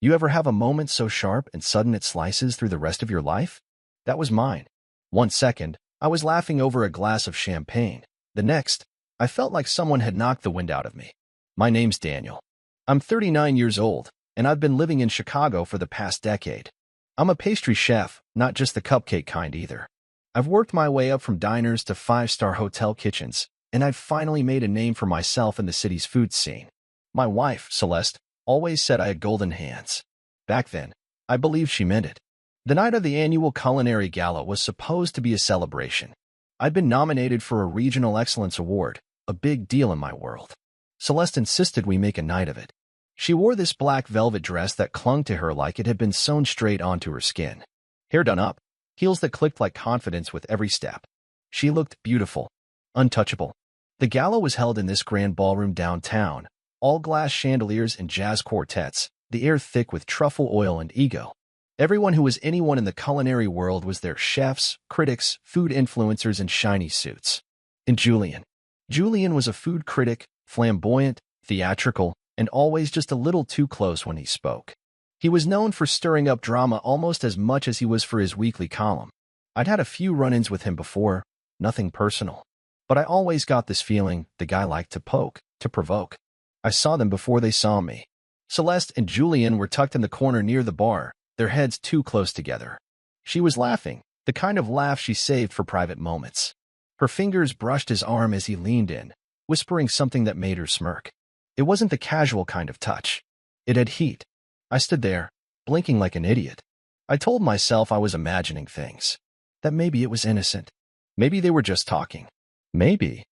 You ever have a moment so sharp and sudden it slices through the rest of your life? That was mine. 1 second, I was laughing over a glass of champagne. The next, I felt like someone had knocked the wind out of me. My name's Daniel. I'm 39 years old, and I've been living in Chicago for the past decade. I'm a pastry chef, not just the cupcake kind either. I've worked my way up from diners to five-star hotel kitchens, and I've finally made a name for myself in the city's food scene. My wife, Celeste, always said I had golden hands. Back then, I believed she meant it. The night of the annual culinary gala was supposed to be a celebration. I'd been nominated for a Regional Excellence Award, a big deal in my world. Celeste insisted we make a night of it. She wore this black velvet dress that clung to her like it had been sewn straight onto her skin. Hair done up, heels that clicked like confidence with every step. She looked beautiful, untouchable. The gala was held in this grand ballroom downtown, all glass chandeliers and jazz quartets, the air thick with truffle oil and ego. Everyone who was anyone in the culinary world was there: chefs, critics, food influencers in shiny suits. And Julian. Julian was a food critic, flamboyant, theatrical, and always just a little too close when he spoke. He was known for stirring up drama almost as much as he was for his weekly column. I'd had a few run-ins with him before, nothing personal. But I always got this feeling the guy liked to poke, to provoke. I saw them before they saw me. Celeste and Julian were tucked in the corner near the bar, their heads too close together. She was laughing, the kind of laugh she saved for private moments. Her fingers brushed his arm as he leaned in, whispering something that made her smirk. It wasn't the casual kind of touch. It had heat. I stood there, blinking like an idiot. I told myself I was imagining things. That maybe it was innocent. Maybe they were just talking. Maybe.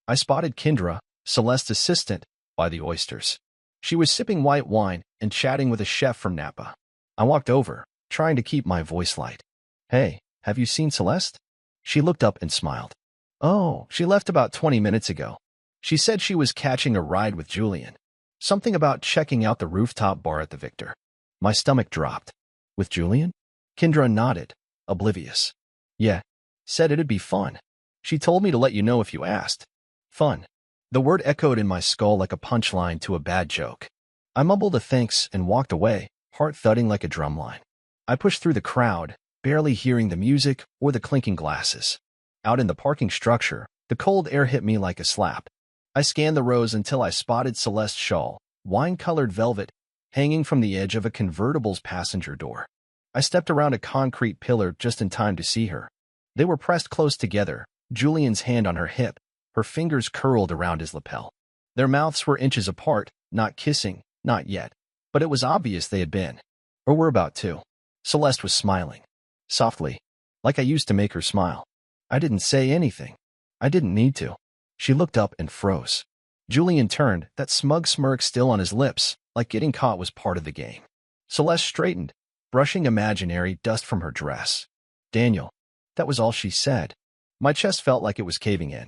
I spotted Kendra, Celeste's assistant, by the oysters. She was sipping white wine and chatting with a chef from Napa. I walked over, trying to keep my voice light. Hey, have you seen Celeste? She looked up and smiled. Oh, she left about 20 minutes ago. She said she was catching a ride with Julian. Something about checking out the rooftop bar at the Victor. My stomach dropped. With Julian? Kendra nodded, oblivious. Yeah, said it'd be fun. She told me to let you know if you asked. Fun. The word echoed in my skull like a punchline to a bad joke. I mumbled a thanks and walked away, heart thudding like a drumline. I pushed through the crowd, barely hearing the music or the clinking glasses. Out in the parking structure, the cold air hit me like a slap. I scanned the rows until I spotted Celeste's shawl, wine-colored velvet, hanging from the edge of a convertible's passenger door. I stepped around a concrete pillar just in time to see her. They were pressed close together, Julian's hand on her hip, her fingers curled around his lapel. Their mouths were inches apart, not kissing, not yet. But it was obvious they had been. Or were about to. Celeste was smiling. Softly. Like I used to make her smile. I didn't say anything. I didn't need to. She looked up and froze. Julian turned, that smug smirk still on his lips, like getting caught was part of the game. Celeste straightened, brushing imaginary dust from her dress. Daniel. That was all she said. My chest felt like it was caving in.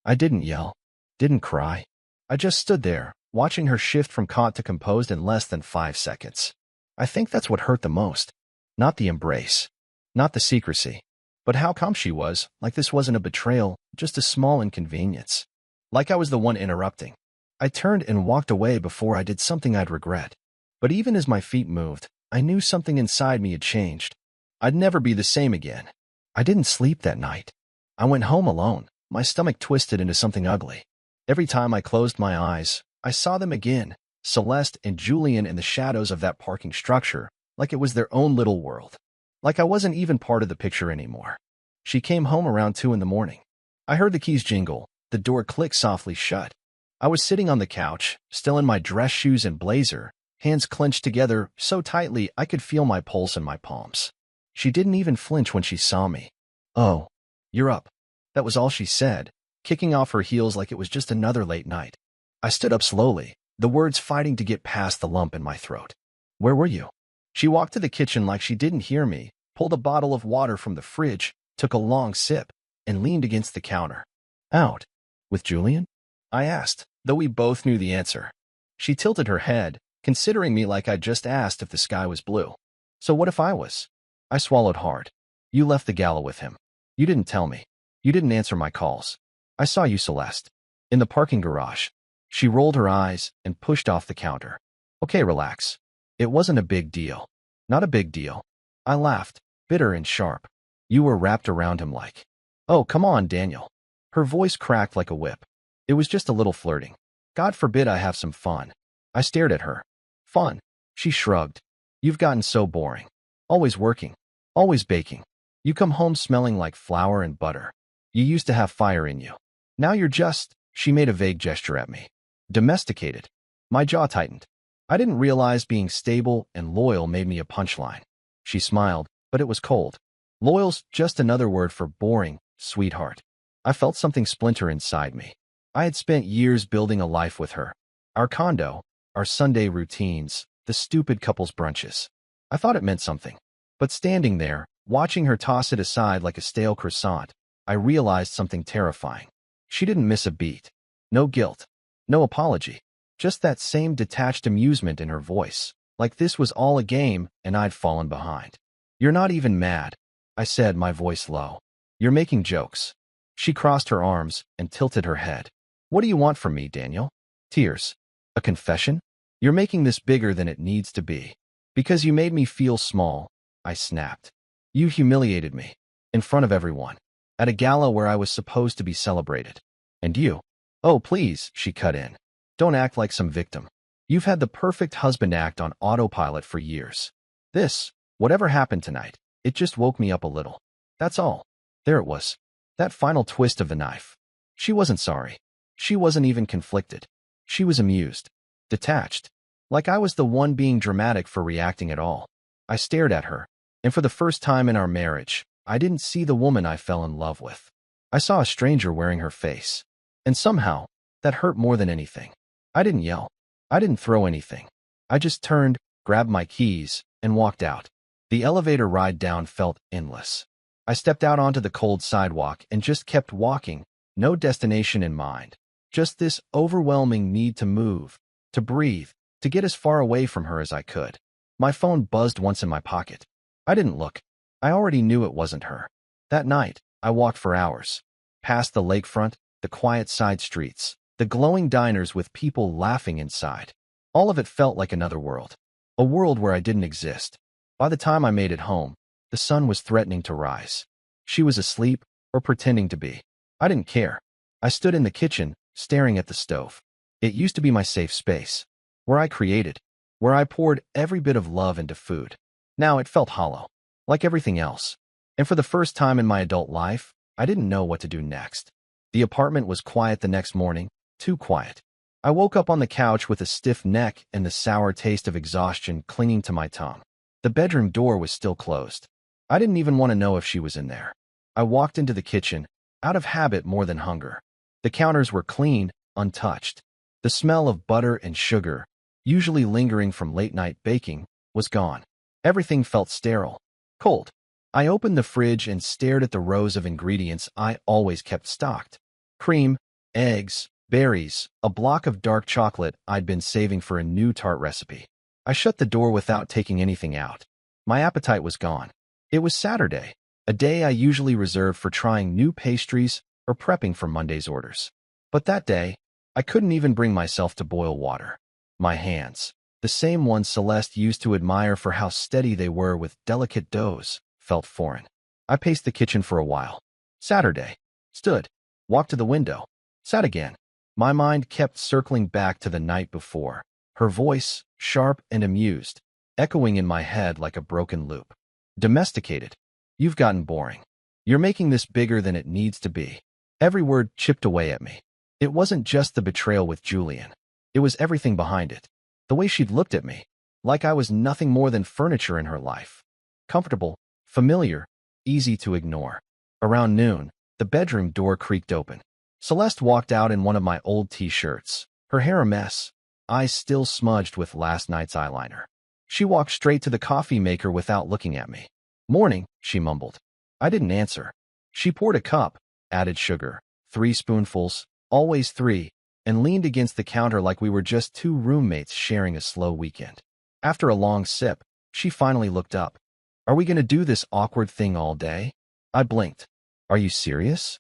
I didn't yell. Didn't cry. I just stood there, watching her shift from caught to composed in less than 5 seconds. I think that's what hurt the most. Not the embrace. Not the secrecy. But how come she was, like this wasn't a betrayal, just a small inconvenience. Like I was the one interrupting. I turned and walked away before I did something I'd regret. But even as my feet moved, I knew something inside me had changed. I'd never be the same again. I didn't sleep that night. I went home alone, my stomach twisted into something ugly. Every time I closed my eyes, I saw them again, Celeste and Julian in the shadows of that parking structure, like it was their own little world. Like I wasn't even part of the picture anymore. She came home around 2 in the morning. I heard the keys jingle, the door click softly shut. I was sitting on the couch, still in my dress shoes and blazer, hands clenched together so tightly I could feel my pulse in my palms. She didn't even flinch when she saw me. Oh, you're up. That was all she said, kicking off her heels like it was just another late night. I stood up slowly, the words fighting to get past the lump in my throat. Where were you? She walked to the kitchen like she didn't hear me, pulled a bottle of water from the fridge, took a long sip, and leaned against the counter. Out. With Julian? I asked, though we both knew the answer. She tilted her head, considering me like I'd just asked if the sky was blue. So what if I was? I swallowed hard. You left the gala with him. You didn't tell me. You didn't answer my calls. I saw you, Celeste. In the parking garage. She rolled her eyes and pushed off the counter. Okay, relax. It wasn't a big deal. Not a big deal. I laughed, bitter and sharp. You were wrapped around him like. Oh, come on, Daniel. Her voice cracked like a whip. It was just a little flirting. God forbid I have some fun. I stared at her. Fun? She shrugged. You've gotten so boring. Always working. Always baking. You come home smelling like flour and butter. You used to have fire in you. Now you're just, she made a vague gesture at me. Domesticated. My jaw tightened. I didn't realize being stable and loyal made me a punchline. She smiled, but it was cold. Loyal's just another word for boring, sweetheart. I felt something splinter inside me. I had spent years building a life with her. Our condo, our Sunday routines, the stupid couples brunches. I thought it meant something. But standing there, watching her toss it aside like a stale croissant, I realized something terrifying. She didn't miss a beat. No guilt. No apology. Just that same detached amusement in her voice, like this was all a game and I'd fallen behind. You're not even mad, I said, my voice low. You're making jokes. She crossed her arms and tilted her head. What do you want from me, Daniel? Tears. A confession? You're making this bigger than it needs to be. Because you made me feel small, I snapped. You humiliated me. In front of everyone. At a gala where I was supposed to be celebrated. And you? Oh, please, she cut in. Don't act like some victim. You've had the perfect husband act on autopilot for years. This, whatever happened tonight, it just woke me up a little. That's all. There it was. That final twist of the knife. She wasn't sorry. She wasn't even conflicted. She was amused. Detached. Like I was the one being dramatic for reacting at all. I stared at her, and for the first time in our marriage, I didn't see the woman I fell in love with. I saw a stranger wearing her face. And somehow, that hurt more than anything. I didn't yell. I didn't throw anything. I just turned, grabbed my keys, and walked out. The elevator ride down felt endless. I stepped out onto the cold sidewalk and just kept walking, no destination in mind. Just this overwhelming need to move, to breathe, to get as far away from her as I could. My phone buzzed once in my pocket. I didn't look. I already knew it wasn't her. That night, I walked for hours. Past the lakefront, the quiet side streets, the glowing diners with people laughing inside. All of it felt like another world. A world where I didn't exist. By the time I made it home, the sun was threatening to rise. She was asleep or pretending to be. I didn't care. I stood in the kitchen, staring at the stove. It used to be my safe space, where I created, where I poured every bit of love into food. Now it felt hollow, like everything else. And for the first time in my adult life, I didn't know what to do next. The apartment was quiet the next morning, too quiet. I woke up on the couch with a stiff neck and the sour taste of exhaustion clinging to my tongue. The bedroom door was still closed. I didn't even want to know if she was in there. I walked into the kitchen, out of habit more than hunger. The counters were clean, untouched. The smell of butter and sugar, usually lingering from late-night baking, was gone. Everything felt sterile, cold. I opened the fridge and stared at the rows of ingredients I always kept stocked. Cream, eggs, berries, a block of dark chocolate I'd been saving for a new tart recipe. I shut the door without taking anything out. My appetite was gone. It was Saturday, a day I usually reserved for trying new pastries or prepping for Monday's orders. But that day, I couldn't even bring myself to boil water. My hands, the same ones Celeste used to admire for how steady they were with delicate doughs, felt foreign. I paced the kitchen for a while. Saturday. Stood. Walked to the window. Sat again. My mind kept circling back to the night before. Her voice, sharp and amused, echoing in my head like a broken loop. Domesticated. You've gotten boring. You're making this bigger than it needs to be. Every word chipped away at me. It wasn't just the betrayal with Julian. It was everything behind it. The way she'd looked at me, like I was nothing more than furniture in her life. Comfortable, familiar, easy to ignore. Around noon, the bedroom door creaked open. Celeste walked out in one of my old t-shirts, her hair a mess, eyes still smudged with last night's eyeliner. She walked straight to the coffee maker without looking at me. Morning, she mumbled. I didn't answer. She poured a cup, added sugar, 3 spoonfuls, always 3, and leaned against the counter like we were just 2 roommates sharing a slow weekend. After a long sip, she finally looked up. Are we going to do this awkward thing all day? I blinked. Are you serious?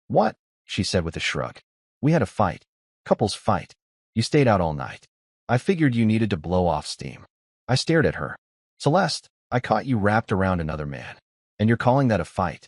What? She said with a shrug. We had a fight. Couples fight. You stayed out all night. I figured you needed to blow off steam. I stared at her. Celeste, I caught you wrapped around another man. And you're calling that a fight?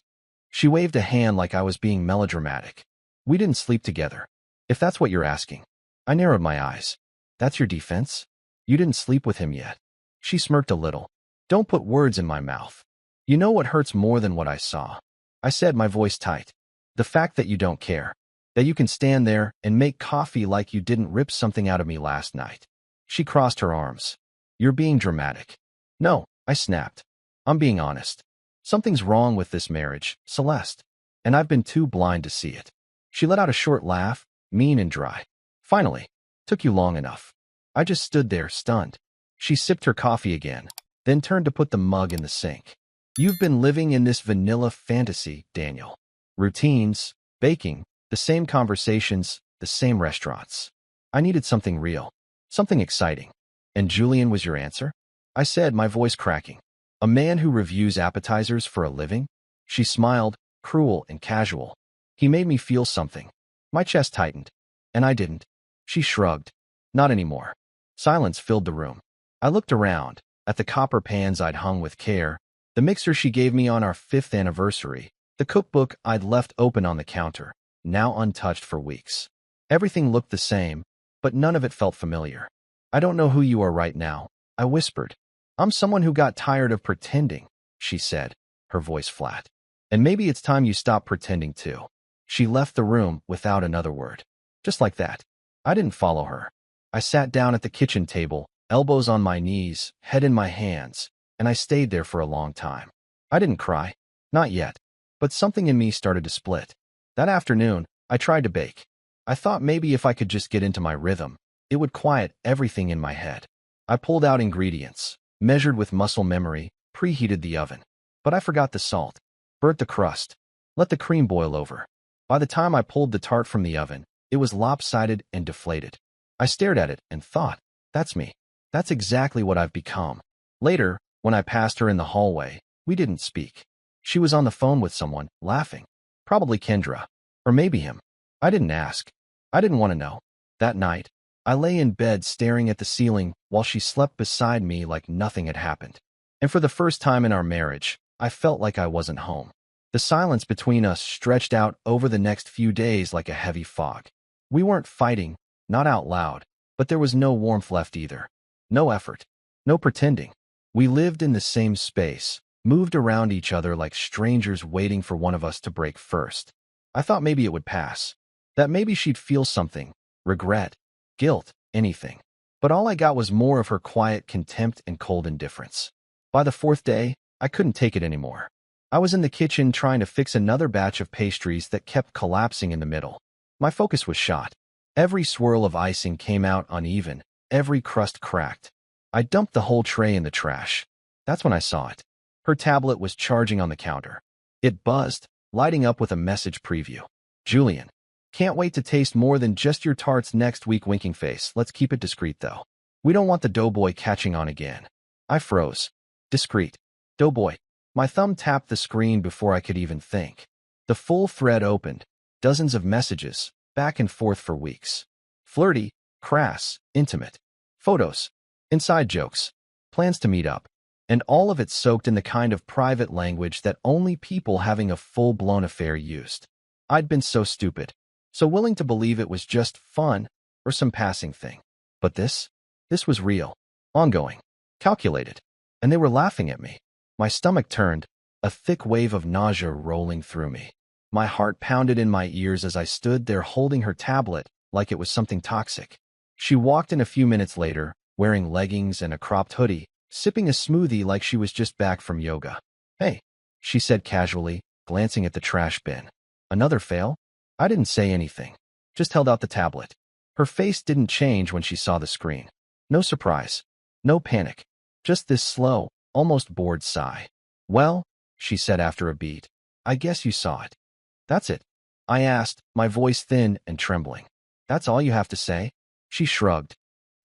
She waved a hand like I was being melodramatic. We didn't sleep together. If that's what you're asking. I narrowed my eyes. That's your defense? You didn't sleep with him yet. She smirked a little. Don't put words in my mouth. You know what hurts more than what I saw. I said, my voice tight. The fact that you don't care. That you can stand there and make coffee like you didn't rip something out of me last night. She crossed her arms. You're being dramatic. No, I snapped. I'm being honest. Something's wrong with this marriage, Celeste. And I've been too blind to see it. She let out a short laugh, mean and dry. Finally. Took you long enough. I just stood there, stunned. She sipped her coffee again, then turned to put the mug in the sink. You've been living in this vanilla fantasy, Daniel. Routines, baking, the same conversations, the same restaurants. I needed something real, something exciting. And Julian was your answer? I said, my voice cracking. A man who reviews appetizers for a living? She smiled, cruel and casual. He made me feel something. My chest tightened. And I didn't. She shrugged. Not anymore. Silence filled the room. I looked around, at the copper pans I'd hung with care, the mixer she gave me on our 5th anniversary, the cookbook I'd left open on the counter, now untouched for weeks. Everything looked the same, but none of it felt familiar. I don't know who you are right now, I whispered. I'm someone who got tired of pretending, she said, her voice flat. And maybe it's time you stop pretending too. She left the room without another word. Just like that. I didn't follow her. I sat down at the kitchen table, elbows on my knees, head in my hands, and I stayed there for a long time. I didn't cry. Not yet. But something in me started to split. That afternoon, I tried to bake. I thought maybe if I could just get into my rhythm, it would quiet everything in my head. I pulled out ingredients, measured with muscle memory, preheated the oven. But I forgot the salt, burnt the crust, let the cream boil over. By the time I pulled the tart from the oven, it was lopsided and deflated. I stared at it and thought, that's me. That's exactly what I've become. Later, when I passed her in the hallway, we didn't speak. She was on the phone with someone, laughing. Probably Kendra. Or maybe him. I didn't ask. I didn't want to know. That night, I lay in bed staring at the ceiling while she slept beside me like nothing had happened. And for the first time in our marriage, I felt like I wasn't home. The silence between us stretched out over the next few days like a heavy fog. We weren't fighting, not out loud, but there was no warmth left either. No effort. No pretending. We lived in the same space, moved around each other like strangers waiting for one of us to break first. I thought maybe it would pass. That maybe she'd feel something. Regret. Guilt, anything. But all I got was more of her quiet contempt and cold indifference. By the 4th day, I couldn't take it anymore. I was in the kitchen trying to fix another batch of pastries that kept collapsing in the middle. My focus was shot. Every swirl of icing came out uneven, every crust cracked. I dumped the whole tray in the trash. That's when I saw it. Her tablet was charging on the counter. It buzzed, lighting up with a message preview. Julian. Can't wait to taste more than just your tarts next week, winking face. Let's keep it discreet though. We don't want the doughboy catching on again. I froze. Discreet. Doughboy. My thumb tapped the screen before I could even think. The full thread opened. Dozens of messages, back and forth for weeks. Flirty, crass, intimate. Photos. Inside jokes. Plans to meet up. And all of it soaked in the kind of private language that only people having a full-blown affair used. I'd been so stupid. So willing to believe it was just fun or some passing thing. But this was real, ongoing, calculated. And they were laughing at me. My stomach turned, a thick wave of nausea rolling through me. My heart pounded in my ears as I stood there holding her tablet like it was something toxic. She walked in a few minutes later, wearing leggings and a cropped hoodie, sipping a smoothie like she was just back from yoga. Hey, she said casually, glancing at the trash bin. Another fail? I didn't say anything, just held out the tablet. Her face didn't change when she saw the screen. No surprise, no panic, just this slow, almost bored sigh. Well, she said after a beat, I guess you saw it. That's it. I asked, my voice thin and trembling. That's all you have to say? She shrugged.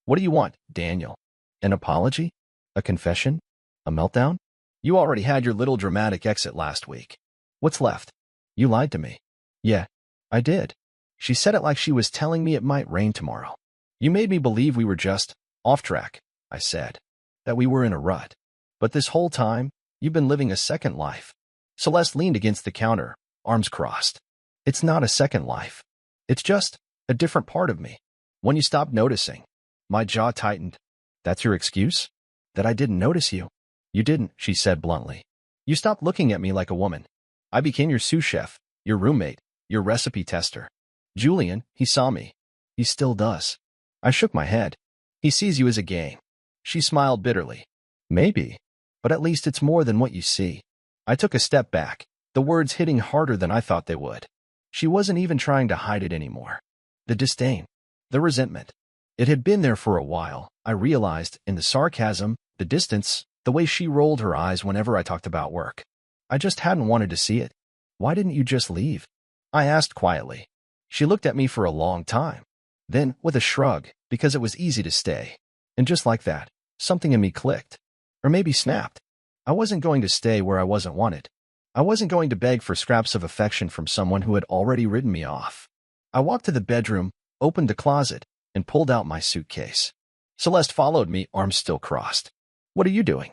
What do you want, Daniel? An apology? A confession? A meltdown? You already had your little dramatic exit last week. What's left? You lied to me. Yeah, I did. She said it like she was telling me it might rain tomorrow. You made me believe we were just off track, I said. that we were in a rut. But this whole time, you've been living a second life. Celeste leaned against the counter, arms crossed. It's not a second life. It's just a different part of me. When you stopped noticing, my jaw tightened. That's your excuse? That I didn't notice you? You didn't, she said bluntly. You stopped looking at me like a woman. I became your sous chef, your roommate, your recipe tester. Julian, he saw me. He still does. I shook my head. He sees you as a game. She smiled bitterly. Maybe, but at least it's more than what you see. I took a step back, the words hitting harder than I thought they would. She wasn't even trying to hide it anymore. The disdain, the resentment. It had been there for a while, I realized, in the sarcasm, the distance, the way she rolled her eyes whenever I talked about work. I just hadn't wanted to see it. Why didn't you just leave? I asked quietly. She looked at me for a long time. Then, with a shrug, because it was easy to stay. And just like that, something in me clicked. Or maybe snapped. I wasn't going to stay where I wasn't wanted. I wasn't going to beg for scraps of affection from someone who had already ridden me off. I walked to the bedroom, opened the closet, and pulled out my suitcase. Celeste followed me, arms still crossed. What are you doing?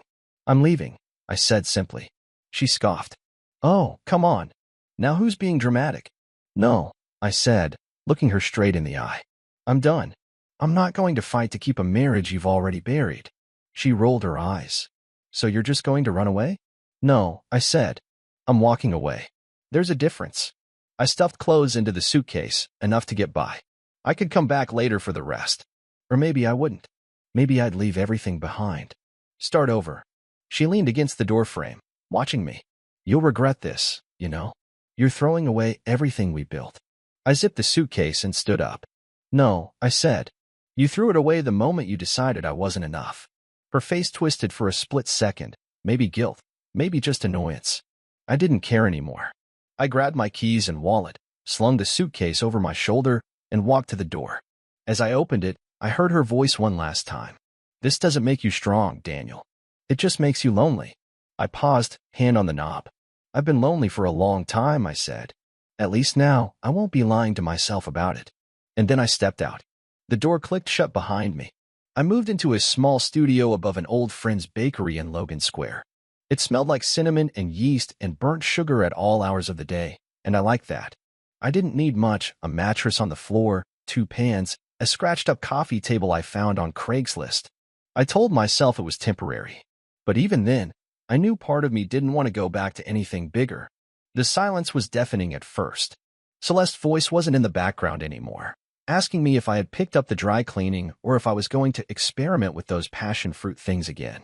I'm leaving, I said simply. She scoffed. Oh, come on. Now who's being dramatic? No, I said, looking her straight in the eye. I'm done. I'm not going to fight to keep a marriage you've already buried. She rolled her eyes. So you're just going to run away? No, I said. I'm walking away. There's a difference. I stuffed clothes into the suitcase, enough to get by. I could come back later for the rest. Or maybe I wouldn't. Maybe I'd leave everything behind. Start over. She leaned against the doorframe, watching me. You'll regret this, you know. You're throwing away everything we built. I zipped the suitcase and stood up. No, I said. You threw it away the moment you decided I wasn't enough. Her face twisted for a split second, maybe guilt, maybe just annoyance. I didn't care anymore. I grabbed my keys and wallet, slung the suitcase over my shoulder, and walked to the door. As I opened it, I heard her voice one last time. This doesn't make you strong, Daniel. It just makes you lonely. I paused, hand on the knob. I've been lonely for a long time, I said. At least now, I won't be lying to myself about it. And then I stepped out. The door clicked shut behind me. I moved into a small studio above an old friend's bakery in Logan Square. It smelled like cinnamon and yeast and burnt sugar at all hours of the day, and I liked that. I didn't need much, a mattress on the floor, 2 pans, a scratched-up coffee table I found on Craigslist. I told myself it was temporary. But even then, I knew part of me didn't want to go back to anything bigger. The silence was deafening at first. Celeste's voice wasn't in the background anymore, asking me if I had picked up the dry cleaning or if I was going to experiment with those passion fruit things again.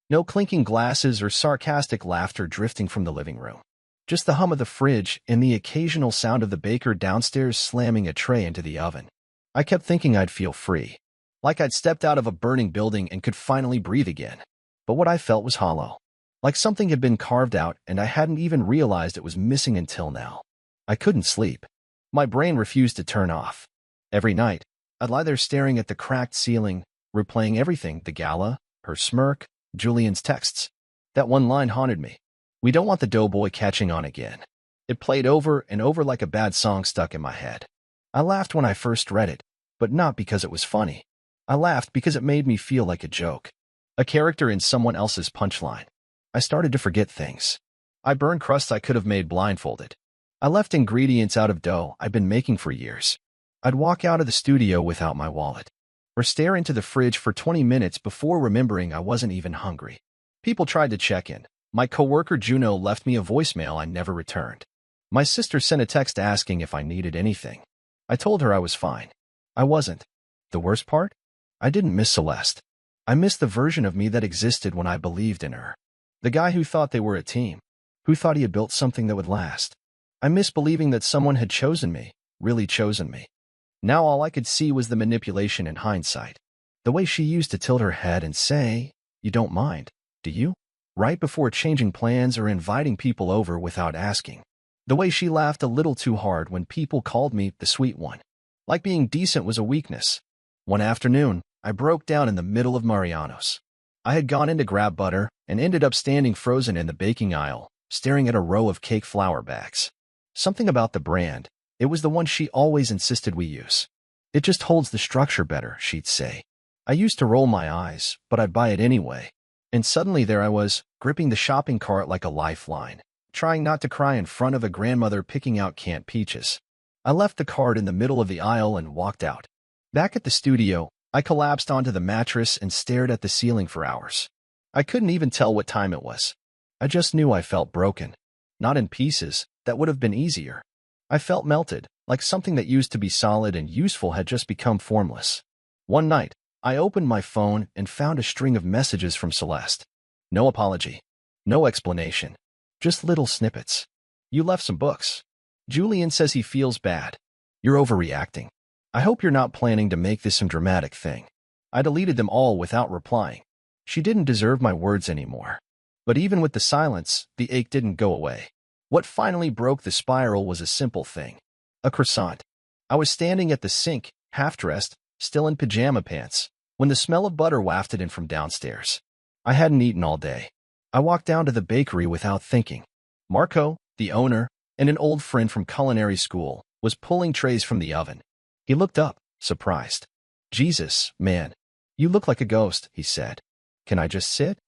No clinking glasses or sarcastic laughter drifting from the living room. Just the hum of the fridge and the occasional sound of the baker downstairs slamming a tray into the oven. I kept thinking I'd feel free, like I'd stepped out of a burning building and could finally breathe again. But what I felt was hollow, like something had been carved out and I hadn't even realized it was missing until now. I couldn't sleep. My brain refused to turn off. Every night, I'd lie there staring at the cracked ceiling, replaying everything, the gala, her smirk, Julian's texts. That one line haunted me. We don't want the doughboy catching on again. It played over and over like a bad song stuck in my head. I laughed when I first read it, but not because it was funny. I laughed because it made me feel like a joke, a character in someone else's punchline. I started to forget things. I burned crusts I could have made blindfolded. I left ingredients out of dough I'd been making for years. I'd walk out of the studio without my wallet, or stare into the fridge for 20 minutes before remembering I wasn't even hungry. People tried to check in. My coworker Juno left me a voicemail I never returned. My sister sent a text asking if I needed anything. I told her I was fine. I wasn't. The worst part? I didn't miss Celeste. I missed the version of me that existed when I believed in her. The guy who thought they were a team, who thought he had built something that would last. I missed believing that someone had chosen me, really chosen me. Now all I could see was the manipulation in hindsight. The way she used to tilt her head and say, "You don't mind, do you?" Right before changing plans or inviting people over without asking. The way she laughed a little too hard when people called me the sweet one. Like being decent was a weakness. One afternoon, I broke down in the middle of Mariano's. I had gone in to grab butter and ended up standing frozen in the baking aisle, staring at a row of cake flour bags. Something about the brand. It was the one she always insisted we use. It just holds the structure better, she'd say. I used to roll my eyes, but I'd buy it anyway, And suddenly there I was, gripping the shopping cart like a lifeline, trying not to cry in front of a grandmother picking out canned peaches. I left the cart in the middle of the aisle and walked out. Back at the studio, I collapsed onto the mattress and stared at the ceiling for hours. I couldn't even tell what time it was. I just knew I felt broken. Not in pieces, that would have been easier. I felt melted, like something that used to be solid and useful had just become formless. One night, I opened my phone and found a string of messages from Celeste. No apology. No explanation. Just little snippets. You left some books. Julian says he feels bad. You're overreacting. I hope you're not planning to make this some dramatic thing. I deleted them all without replying. She didn't deserve my words anymore. But even with the silence, the ache didn't go away. What finally broke the spiral was a simple thing. A croissant. I was standing at the sink, half-dressed, still in pajama pants, when the smell of butter wafted in from downstairs. I hadn't eaten all day. I walked down to the bakery without thinking. Marco, the owner, and an old friend from culinary school, was pulling trays from the oven. He looked up, surprised. "Jesus, man, you look like a ghost," he said. "Can I just sit?"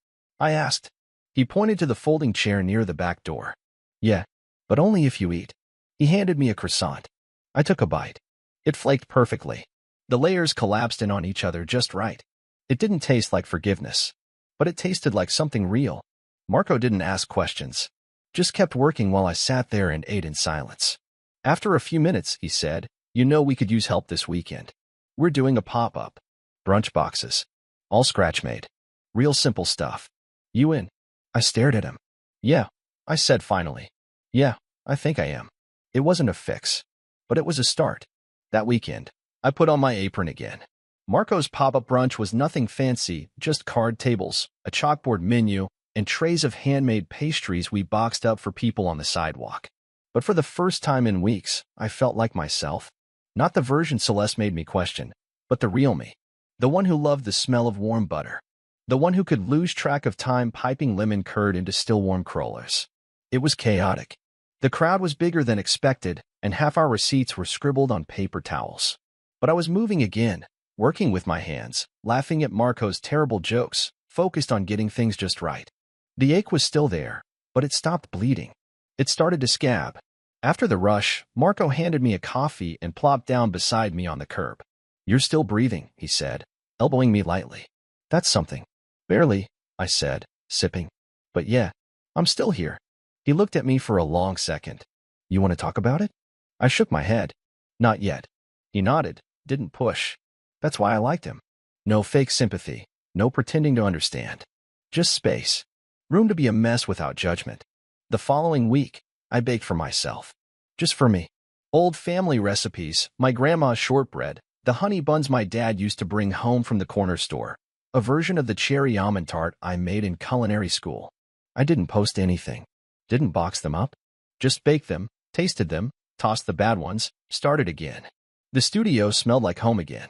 I asked. He pointed to the folding chair near the back door. "Yeah, but only if you eat." He handed me a croissant. I took a bite. It flaked perfectly. The layers collapsed in on each other just right. It didn't taste like forgiveness, but it tasted like something real. Marco didn't ask questions, just kept working while I sat there and ate in silence. After a few minutes, he said, "You know we could use help this weekend. We're doing a pop-up. Brunch boxes. All scratch-made. Real simple stuff. You in?" I stared at him. "Yeah," I said finally. "Yeah, I think I am." It wasn't a fix, but it was a start. That weekend, I put on my apron again. Marco's pop-up brunch was nothing fancy, just card tables, a chalkboard menu, and trays of handmade pastries we boxed up for people on the sidewalk. But for the first time in weeks, I felt like myself. Not the version Celeste made me question, but the real me. The one who loved the smell of warm butter. The one who could lose track of time piping lemon curd into still warm crullers. It was chaotic. The crowd was bigger than expected, and half our receipts were scribbled on paper towels. But I was moving again, working with my hands, laughing at Marco's terrible jokes, focused on getting things just right. The ache was still there, but it stopped bleeding. It started to scab. After the rush, Marco handed me a coffee and plopped down beside me on the curb. "You're still breathing," he said, elbowing me lightly. "That's something." "Barely," I said, sipping. "But yeah, I'm still here." He looked at me for a long second. "You want to talk about it?" I shook my head. "Not yet." He nodded, didn't push. That's why I liked him. No fake sympathy, no pretending to understand. Just space. Room to be a mess without judgment. The following week, I baked for myself. Just for me. Old family recipes, my grandma's shortbread, the honey buns my dad used to bring home from the corner store, a version of the cherry almond tart I made in culinary school. I didn't post anything. Didn't box them up. Just baked them, tasted them, tossed the bad ones, started again. The studio smelled like home again.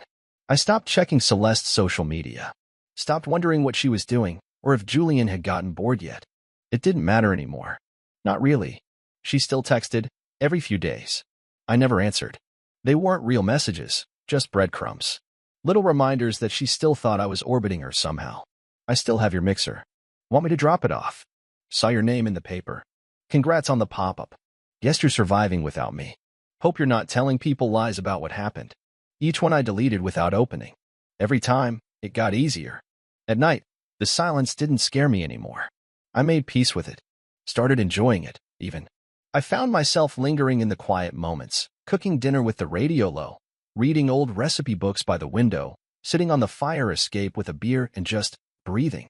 I stopped checking Celeste's social media. Stopped wondering what she was doing, or if Julian had gotten bored yet. It didn't matter anymore. Not really. She still texted, every few days. I never answered. They weren't real messages, just breadcrumbs. Little reminders that she still thought I was orbiting her somehow. "I still have your mixer. Want me to drop it off? Saw your name in the paper. Congrats on the pop-up. Guess you're surviving without me. Hope you're not telling people lies about what happened." Each one I deleted without opening. Every time, it got easier. At night, the silence didn't scare me anymore. I made peace with it. Started enjoying it, even. I found myself lingering in the quiet moments, cooking dinner with the radio low, reading old recipe books by the window, sitting on the fire escape with a beer and just breathing.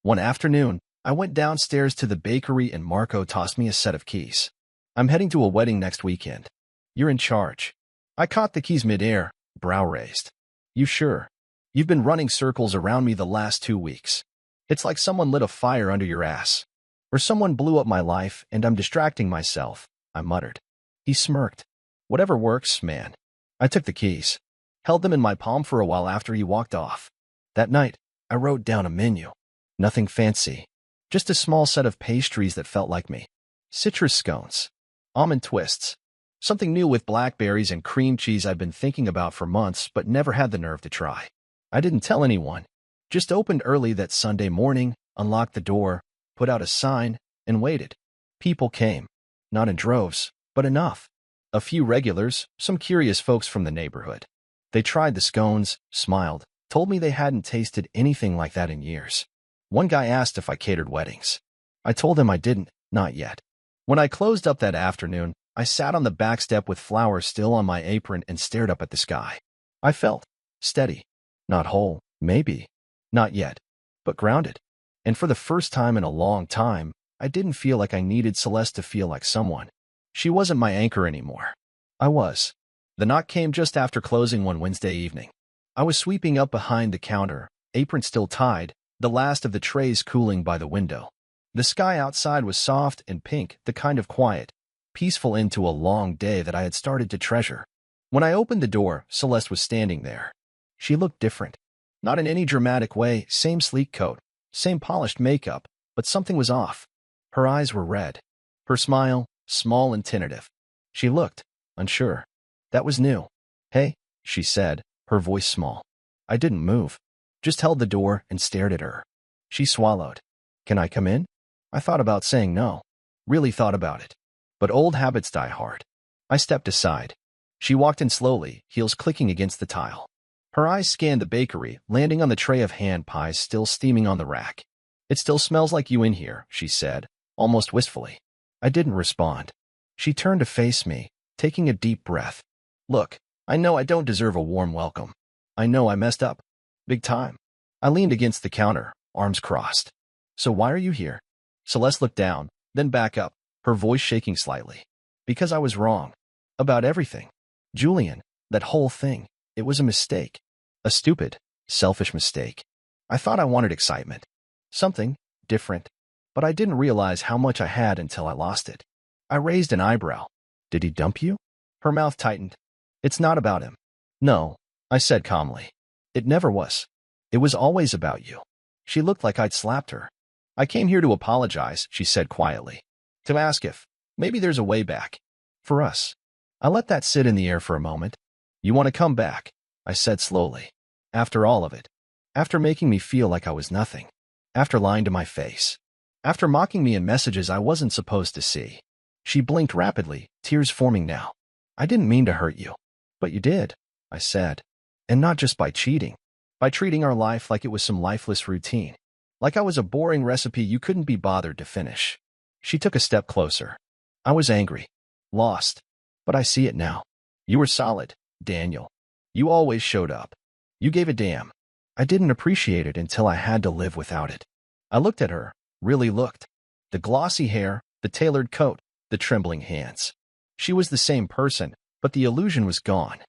One afternoon, I went downstairs to the bakery and Marco tossed me a set of keys. "I'm heading to a wedding next weekend. You're in charge." I caught the keys midair, brow raised. "You sure? You've been running circles around me the last 2 weeks. It's like someone lit a fire under your ass. Or someone blew up my life and I'm distracting myself," I muttered. He smirked. "Whatever works, man." I took the keys, held them in my palm for a while after he walked off. That night, I wrote down a menu. Nothing fancy. Just a small set of pastries that felt like me. Citrus scones. Almond twists. Something new with blackberries and cream cheese I'd been thinking about for months but never had the nerve to try. I didn't tell anyone. Just opened early that Sunday morning, unlocked the door, put out a sign, and waited. People came. Not in droves, but enough. A few regulars, some curious folks from the neighborhood. They tried the scones, smiled, told me they hadn't tasted anything like that in years. One guy asked if I catered weddings. I told him I didn't, not yet. When I closed up that afternoon, I sat on the back step with flowers still on my apron and stared up at the sky. I felt steady. Not whole, maybe. Not yet. But grounded. And for the first time in a long time, I didn't feel like I needed Celeste to feel like someone. She wasn't my anchor anymore. I was. The knock came just after closing one Wednesday evening. I was sweeping up behind the counter, apron still tied, the last of the trays cooling by the window. The sky outside was soft and pink, the kind of quiet, peaceful end to a long day that I had started to treasure. When I opened the door, Celeste was standing there. She looked different. Not in any dramatic way, same sleek coat, same polished makeup, but something was off. Her eyes were red. Her smile, small and tentative. She looked unsure. That was new. "Hey," she said, her voice small. I didn't move. Just held the door and stared at her. She swallowed. "Can I come in?" I thought about saying no. Really thought about it. But old habits die hard. I stepped aside. She walked in slowly, heels clicking against the tile. Her eyes scanned the bakery, landing on the tray of hand pies still steaming on the rack. "It still smells like you in here," she said, almost wistfully. I didn't respond. She turned to face me, taking a deep breath. "Look, I know I don't deserve a warm welcome. I know I messed up. Big time." I leaned against the counter, arms crossed. "So why are you here?" Celeste looked down, then back up, her voice shaking slightly. "Because I was wrong. About everything. Julian, that whole thing, it was a mistake. A stupid, selfish mistake. I thought I wanted excitement. Something different. But I didn't realize how much I had until I lost it." I raised an eyebrow. "Did he dump you?" Her mouth tightened. "It's not about him." "No," I said calmly. "It never was. It was always about you." She looked like I'd slapped her. "I came here to apologize," she said quietly. "To ask if maybe there's a way back. For us." I let that sit in the air for a moment. "You want to come back?" I said slowly. "After all of it. After making me feel like I was nothing. After lying to my face. After mocking me in messages I wasn't supposed to see." She blinked rapidly, tears forming now. "I didn't mean to hurt you." "But you did," I said. "And not just by cheating. By treating our life like it was some lifeless routine. Like I was a boring recipe you couldn't be bothered to finish." She took a step closer. "I was angry. Lost. But I see it now. You were solid, Daniel. You always showed up. You gave a damn. I didn't appreciate it until I had to live without it." I looked at her, really looked. The glossy hair, the tailored coat, the trembling hands. She was the same person, but the illusion was gone.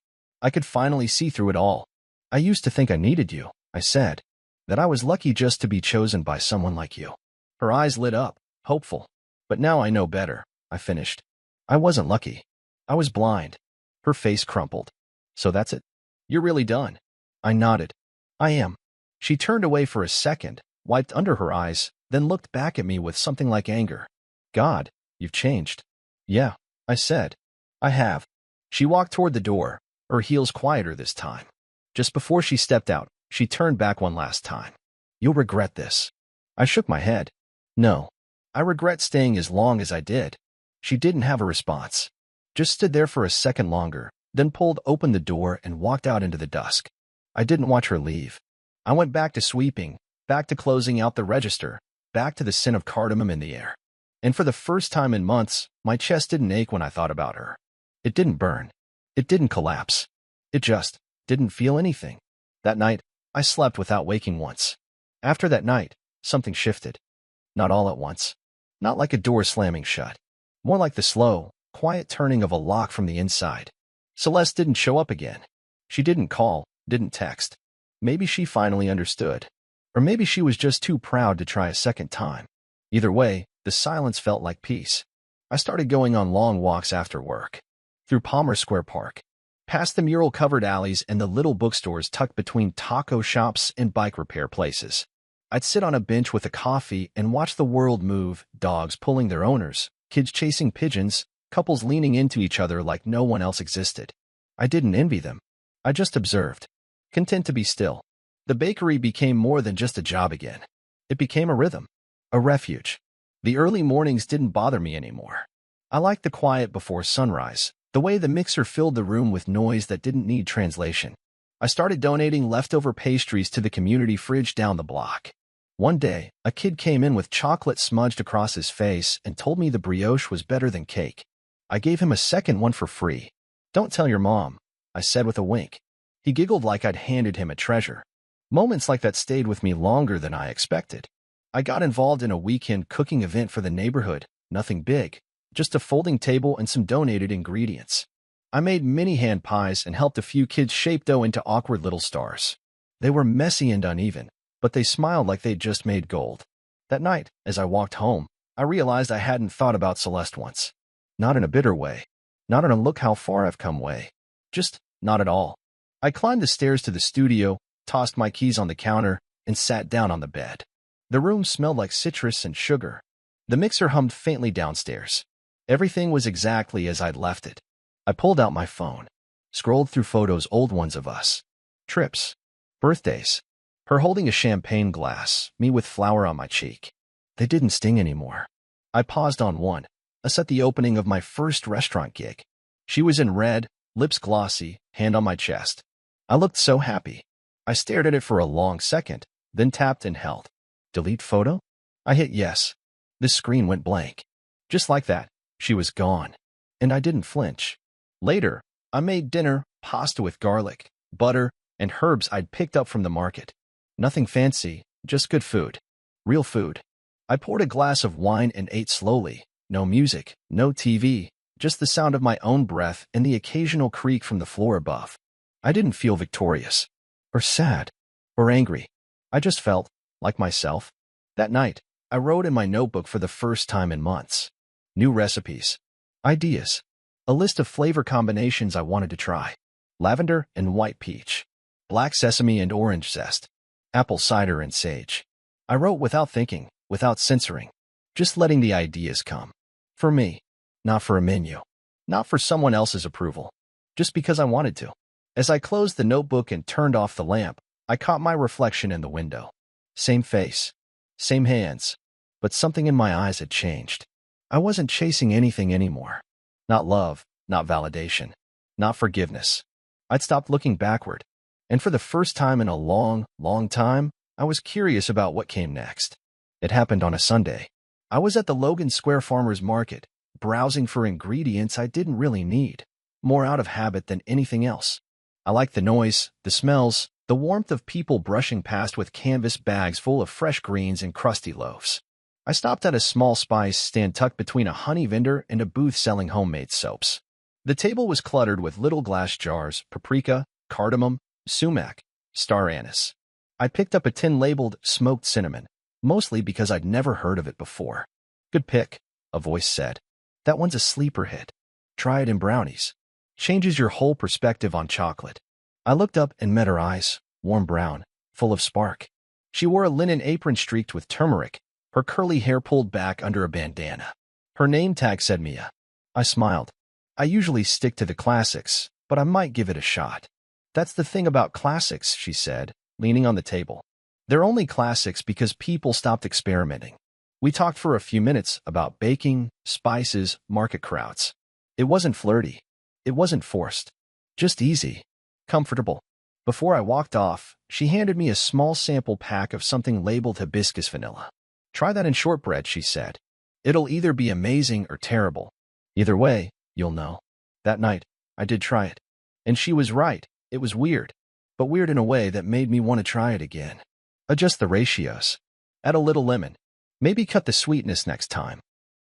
I could finally see through it all. "I used to think I needed you," I said. "That I was lucky just to be chosen by someone like you." Her eyes lit up, hopeful. "But now I know better," I finished. "I wasn't lucky. I was blind." Her face crumpled. "So that's it? You're really done?" I nodded. "I am." She turned away for a second, wiped under her eyes, then looked back at me with something like anger. "God, you've changed." "Yeah," I said. "I have." She walked toward the door, her heels quieter this time. Just before she stepped out, she turned back one last time. "You'll regret this." I shook my head. "No. I regret staying as long as I did." She didn't have a response. Just stood there for a second longer, then pulled open the door and walked out into the dusk. I didn't watch her leave. I went back to sweeping, back to closing out the register, back to the scent of cardamom in the air. And for the first time in months, my chest didn't ache when I thought about her. It didn't burn. It didn't collapse. It just didn't feel anything. That night, I slept without waking once. After that night, something shifted. Not all at once. Not like a door slamming shut. More like the slow, quiet turning of a lock from the inside. Celeste didn't show up again. She didn't call, didn't text. Maybe she finally understood. Or maybe she was just too proud to try a second time. Either way, the silence felt like peace. I started going on long walks after work. Through Palmer Square Park. Past the mural-covered alleys and the little bookstores tucked between taco shops and bike repair places. I'd sit on a bench with a coffee and watch the world move, dogs pulling their owners, kids chasing pigeons, couples leaning into each other like no one else existed. I didn't envy them. I just observed. Content to be still. The bakery became more than just a job again. It became a rhythm, a refuge. The early mornings didn't bother me anymore. I liked the quiet before sunrise, the way the mixer filled the room with noise that didn't need translation. I started donating leftover pastries to the community fridge down the block. One day, a kid came in with chocolate smudged across his face and told me the brioche was better than cake. I gave him a second one for free. "Don't tell your mom," I said with a wink. He giggled like I'd handed him a treasure. Moments like that stayed with me longer than I expected. I got involved in a weekend cooking event for the neighborhood, nothing big, just a folding table and some donated ingredients. I made mini hand pies and helped a few kids shape dough into awkward little stars. They were messy and uneven, but they smiled like they'd just made gold. That night, as I walked home, I realized I hadn't thought about Celeste once. Not in a bitter way. Not in a look how far I've come way. Just not at all. I climbed the stairs to the studio, tossed my keys on the counter, and sat down on the bed. The room smelled like citrus and sugar. The mixer hummed faintly downstairs. Everything was exactly as I'd left it. I pulled out my phone, scrolled through photos, old ones of us. Trips. Birthdays. Her holding a champagne glass, me with flour on my cheek. They didn't sting anymore. I paused on one, us at the opening of my first restaurant gig. She was in red, lips glossy, hand on my chest. I looked so happy. I stared at it for a long second, then tapped and held. Delete photo? I hit yes. The screen went blank. Just like that, she was gone. And I didn't flinch. Later, I made dinner, pasta with garlic, butter, and herbs I'd picked up from the market. Nothing fancy, just good food. Real food. I poured a glass of wine and ate slowly. No music, no TV, just the sound of my own breath and the occasional creak from the floor above. I didn't feel victorious, or sad, or angry. I just felt like myself. That night, I wrote in my notebook for the first time in months. New recipes. Ideas. A list of flavor combinations I wanted to try. Lavender and white peach. Black sesame and orange zest. Apple cider and sage. I wrote without thinking, without censoring. Just letting the ideas come. For me. Not for a menu. Not for someone else's approval. Just because I wanted to. As I closed the notebook and turned off the lamp, I caught my reflection in the window. Same face. Same hands. But something in my eyes had changed. I wasn't chasing anything anymore. Not love, not validation, not forgiveness. I'd stopped looking backward. And for the first time in a long, long time, I was curious about what came next. It happened on a Sunday. I was at the Logan Square Farmers Market, browsing for ingredients I didn't really need, more out of habit than anything else. I liked the noise, the smells, the warmth of people brushing past with canvas bags full of fresh greens and crusty loaves. I stopped at a small spice stand tucked between a honey vendor and a booth selling homemade soaps. The table was cluttered with little glass jars, paprika, cardamom, sumac, star anise. I picked up a tin labeled smoked cinnamon, mostly because I'd never heard of it before. Good pick, a voice said. That one's a sleeper hit. Try it in brownies. Changes your whole perspective on chocolate. I looked up and met her eyes, warm brown, full of spark. She wore a linen apron streaked with turmeric, her curly hair pulled back under a bandana. Her name tag said Mia. I smiled. I usually stick to the classics, but I might give it a shot. That's the thing about classics, she said, leaning on the table. They're only classics because people stopped experimenting. We talked for a few minutes about baking, spices, market crowds. It wasn't flirty. It wasn't forced. Just easy. Comfortable. Before I walked off, she handed me a small sample pack of something labeled hibiscus vanilla. Try that in shortbread, she said. It'll either be amazing or terrible. Either way, you'll know. That night, I did try it. And she was right. It was weird. But weird in a way that made me want to try it again. Adjust the ratios. Add a little lemon. Maybe cut the sweetness next time.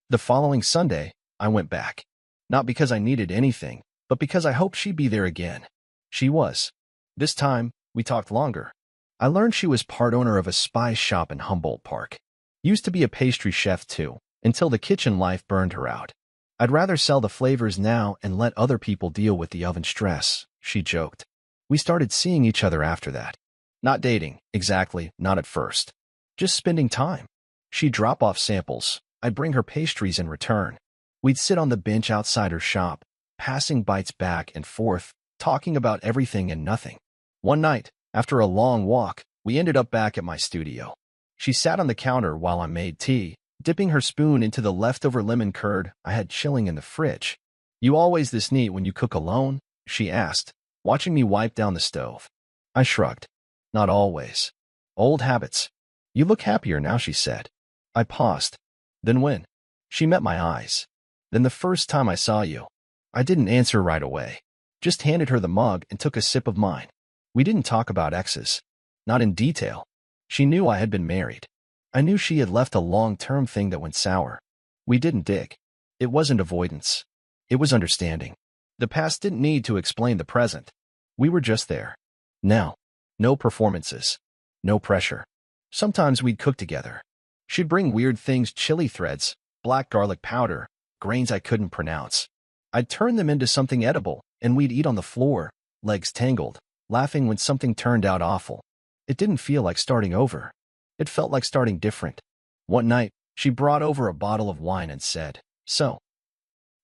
The following Sunday, I went back. Not because I needed anything, but because I hoped she'd be there again. She was. This time, we talked longer. I learned she was part owner of a spice shop in Humboldt Park. Used to be a pastry chef too, until the kitchen life burned her out. I'd rather sell the flavors now and let other people deal with the oven stress, she joked. We started seeing each other after that. Not dating, exactly, not at first. Just spending time. She'd drop off samples. I'd bring her pastries in return. We'd sit on the bench outside her shop, passing bites back and forth, talking about everything and nothing. One night, after a long walk, we ended up back at my studio. She sat on the counter while I made tea, dipping her spoon into the leftover lemon curd I had chilling in the fridge. "You always this neat when you cook alone?" she asked, watching me wipe down the stove. I shrugged. "Not always. Old habits." "You look happier now," she said. I paused. "Then when?" She met my eyes. "Then the first time I saw you." I didn't answer right away. Just handed her the mug and took a sip of mine. We didn't talk about exes. Not in detail. She knew I had been married. I knew she had left a long-term thing that went sour. We didn't dig. It wasn't avoidance. It was understanding. The past didn't need to explain the present. We were just there. Now. No performances. No pressure. Sometimes we'd cook together. She'd bring weird things, chili threads, black garlic powder, grains I couldn't pronounce. I'd turn them into something edible, and we'd eat on the floor, legs tangled, laughing when something turned out awful. It didn't feel like starting over. It felt like starting different. One night, she brought over a bottle of wine and said, "So,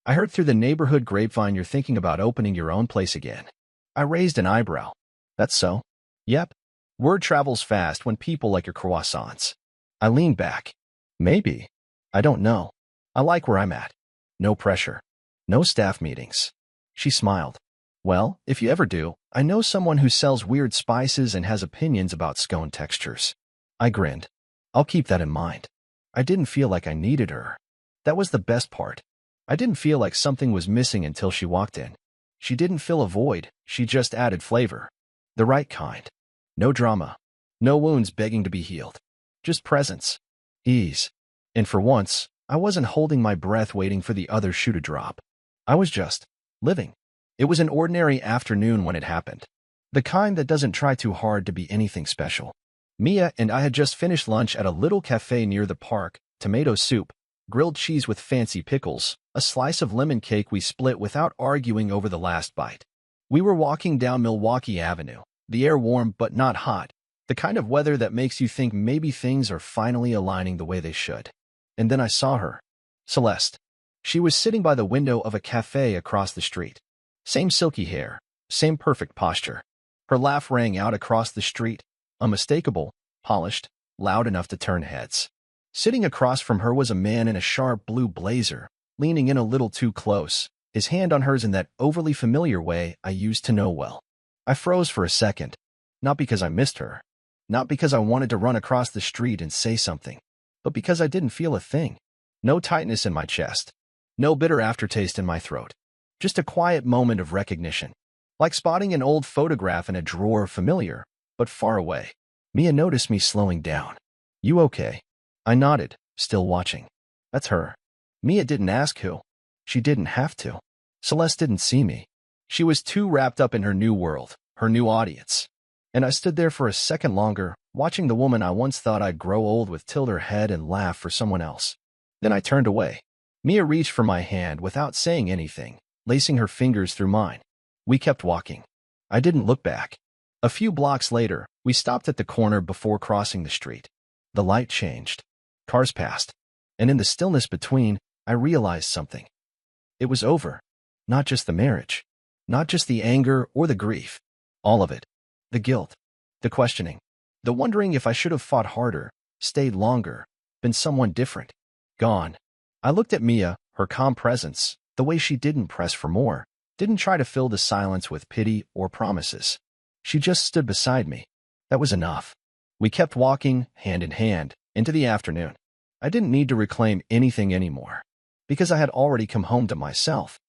I heard through the neighborhood grapevine you're thinking about opening your own place again." I raised an eyebrow. "That's so?" "Yep. Word travels fast when people like your croissants." I leaned back. "Maybe. I don't know. I like where I'm at. No pressure. No staff meetings." She smiled. "Well, if you ever do, I know someone who sells weird spices and has opinions about scone textures." I grinned. "I'll keep that in mind." I didn't feel like I needed her. That was the best part. I didn't feel like something was missing until she walked in. She didn't fill a void, she just added flavor. The right kind. No drama. No wounds begging to be healed. Just presence. Ease. And for once, I wasn't holding my breath waiting for the other shoe to drop. I was just living. It was an ordinary afternoon when it happened. The kind that doesn't try too hard to be anything special. Mia and I had just finished lunch at a little cafe near the park, tomato soup, grilled cheese with fancy pickles, a slice of lemon cake we split without arguing over the last bite. We were walking down Milwaukee Avenue, the air warm but not hot, the kind of weather that makes you think maybe things are finally aligning the way they should. And then I saw her. Celeste. She was sitting by the window of a cafe across the street. Same silky hair, same perfect posture. Her laugh rang out across the street, unmistakable, polished, loud enough to turn heads. Sitting across from her was a man in a sharp blue blazer, leaning in a little too close, his hand on hers in that overly familiar way I used to know well. I froze for a second, not because I missed her, not because I wanted to run across the street and say something, but because I didn't feel a thing. No tightness in my chest, no bitter aftertaste in my throat, just a quiet moment of recognition, like spotting an old photograph in a drawer, familiar, but far away. Mia noticed me slowing down. "You okay?" I nodded, still watching. "That's her." Mia didn't ask who. She didn't have to. Celeste didn't see me. She was too wrapped up in her new world, her new audience. And I stood there for a second longer, watching the woman I once thought I'd grow old with tilt her head and laugh for someone else. Then I turned away. Mia reached for my hand without saying anything, lacing her fingers through mine. We kept walking. I didn't look back. A few blocks later, we stopped at the corner before crossing the street. The light changed. Cars passed. And in the stillness between, I realized something. It was over. Not just the marriage. Not just the anger or the grief. All of it. The guilt. The questioning. The wondering if I should have fought harder, stayed longer, been someone different. Gone. I looked at Mia, her calm presence, the way she didn't press for more, didn't try to fill the silence with pity or promises. She just stood beside me. That was enough. We kept walking, hand in hand, into the afternoon. I didn't need to reclaim anything anymore, because I had already come home to myself.